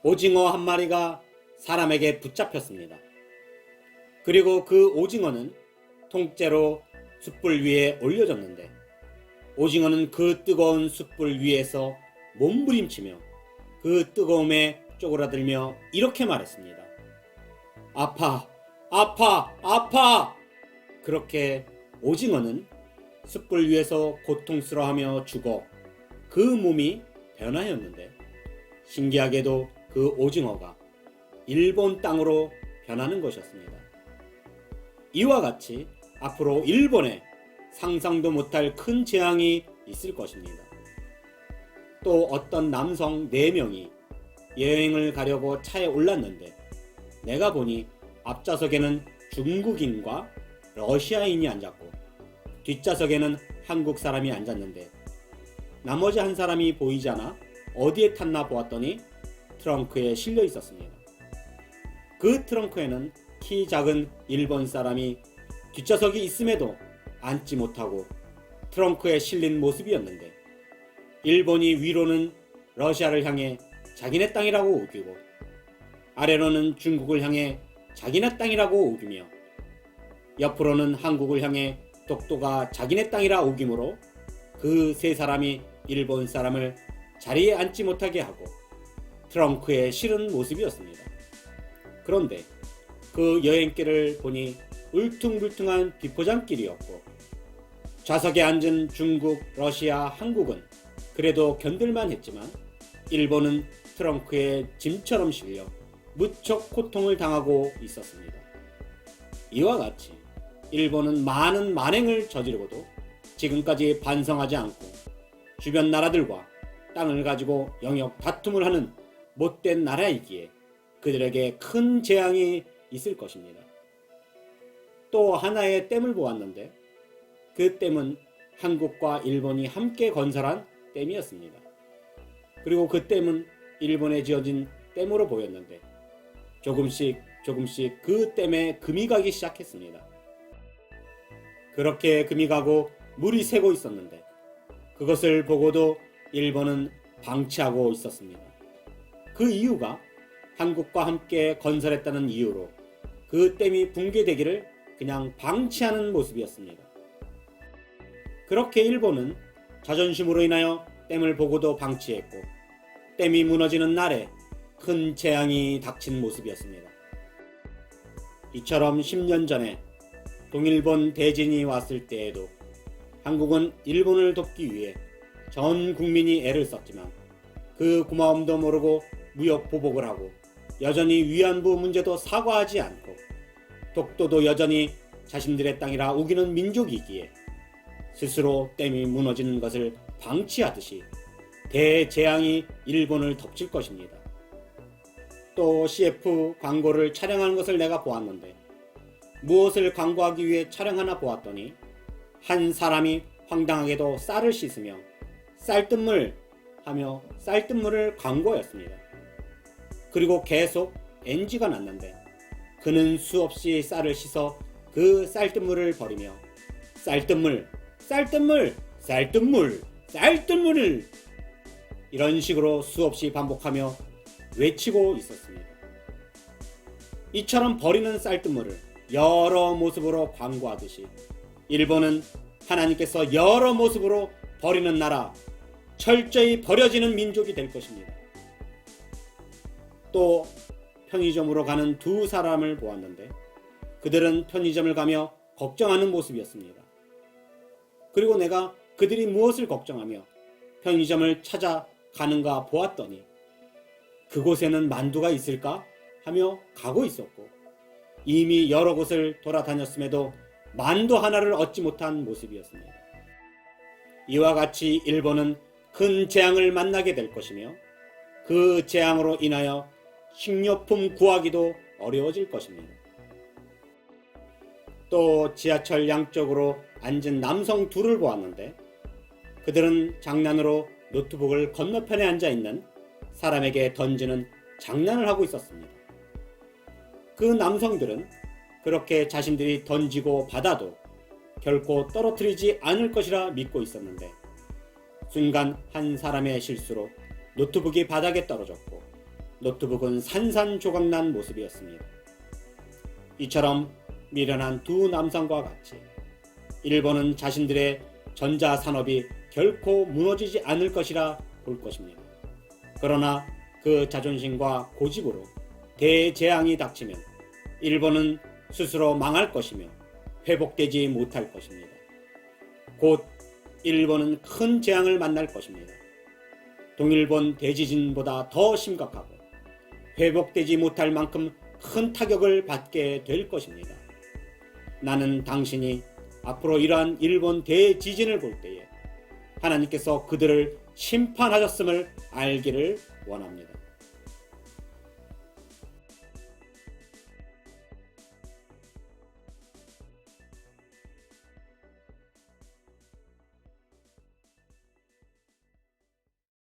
오징어 한 마리가 사람에게 붙잡혔습니다. 그리고 그 오징어는 통째로 숯불 위에 올려졌는데 오징어는 그 뜨거운 숯불 위에서 몸부림치며 그 뜨거움에 쪼그라들며 이렇게 말했습니다. 아파, 아파, 아파! 그렇게 오징어는 숯불 위에서 고통스러워하며 죽어 그 몸이 변하였는데 신기하게도 그 오징어가 일본 땅으로 변하는 것이었습니다. 이와 같이 앞으로 일본에 상상도 못할 큰 재앙이 있을 것입니다. 또 어떤 남성 4명이 여행을 가려고 차에 올랐는데 내가 보니 앞좌석에는 중국인과 러시아인이 앉았고 뒷좌석에는 한국 사람이 앉았는데 나머지 한 사람이 보이지 않아 어디에 탔나 보았더니 트렁크에 실려 있었습니다. 그 트렁크에는 키 작은 일본 사람이 뒷좌석이 있음에도 앉지 못하고 트렁크에 실린 모습이었는데 일본이 위로는 러시아를 향해 자기네 땅이라고 우기고 아래로는 중국을 향해 자기네 땅이라고 우기며 옆으로는 한국을 향해 독도가 자기네 땅이라 우기므로 그 3사람이 일본 사람을 자리에 앉지 못하게 하고 트렁크에 실은 모습이었습니다. 그런데 그 여행길을 보니 울퉁불퉁한 비포장길이었고 좌석에 앉은 중국, 러시아, 한국은 그래도 견딜만 했지만 일본은 트렁크에 짐처럼 실려 무척 고통을 당하고 있었습니다. 이와 같이 일본은 많은 만행을 저지르고도 지금까지 반성하지 않고 주변 나라들과 땅을 가지고 영역 다툼을 하는 못된 나라이기에 그들에게 큰 재앙이 있을 것입니다. 또 하나의 댐을 보았는데 그 댐은 한국과 일본이 함께 건설한 댐이었습니다. 그리고 그 댐은 일본에 지어진 댐으로 보였는데 조금씩 그 댐에 금이 가기 시작했습니다. 그렇게 금이 가고 물이 새고 있었는데 그것을 보고도 일본은 방치하고 있었습니다. 그 이유가 한국과 함께 건설했다는 이유로 그 댐이 붕괴되기를 그냥 방치하는 모습이었습니다. 그렇게 일본은 자존심으로 인하여 댐을 보고도 방치했고 댐이 무너지는 날에 큰 재앙이 닥친 모습이었습니다. 이처럼 10년 전에 동일본 대진이 왔을 때에도 한국은 일본을 돕기 위해 전 국민이 애를 썼지만 그 고마움도 모르고 무역 보복을 하고 여전히 위안부 문제도 사과하지 않고 독도도 여전히 자신들의 땅이라 우기는 민족이기에 스스로 댐이 무너지는 것을 방치하듯이 대재앙이 일본을 덮칠 것입니다. 또 CF 광고를 촬영하는 것을 내가 보았는데 무엇을 광고하기 위해 촬영하나 보았더니 한 사람이 황당하게도 쌀을 씻으며 쌀뜨물 하며 쌀뜨물을 광고였습니다. 그리고 계속 NG가 났는데 그는 수없이 쌀을 씻어 그 쌀뜨물을 버리며 쌀뜨물, 쌀뜨물, 쌀뜨물, 쌀뜨물을 이런 식으로 수없이 반복하며 외치고 있었습니다. 이처럼 버리는 쌀뜨물을 여러 모습으로 광고하듯이 일본은 하나님께서 여러 모습으로 버리는 나라, 철저히 버려지는 민족이 될 것입니다. 또 편의점으로 가는 2사람을 보았는데 그들은 편의점을 가며 걱정하는 모습이었습니다. 그리고 내가 그들이 무엇을 걱정하며 편의점을 찾아가는가 보았더니 그곳에는 만두가 있을까 하며 가고 있었고 이미 여러 곳을 돌아다녔음에도 만두 하나를 얻지 못한 모습이었습니다. 이와 같이 일본은 큰 재앙을 만나게 될 것이며 그 재앙으로 인하여 식료품 구하기도 어려워질 것입니다. 또 지하철 양쪽으로 앉은 남성 2를 보았는데 그들은 장난으로 노트북을 건너편에 앉아있는 사람에게 던지는 장난을 하고 있었습니다. 그 남성들은 그렇게 자신들이 던지고 받아도 결코 떨어뜨리지 않을 것이라 믿고 있었는데 순간 한 사람의 실수로 노트북이 바닥에 떨어졌고 노트북은 산산조각난 모습이었습니다. 이처럼 미련한 두 남성과 같이 일본은 자신들의 전자산업이 결코 무너지지 않을 것이라 볼 것입니다. 그러나 그 자존심과 고집으로 대재앙이 닥치면 일본은 스스로 망할 것이며 회복되지 못할 것입니다. 곧 일본은 큰 재앙을 만날 것입니다. 동일본 대지진보다 더 심각하고 회복되지 못할 만큼 큰 타격을 받게 될 것입니다. 나는 당신이 앞으로 이러한 일본 대지진을 볼 때에 하나님께서 그들을 심판하셨음을 알기를 원합니다.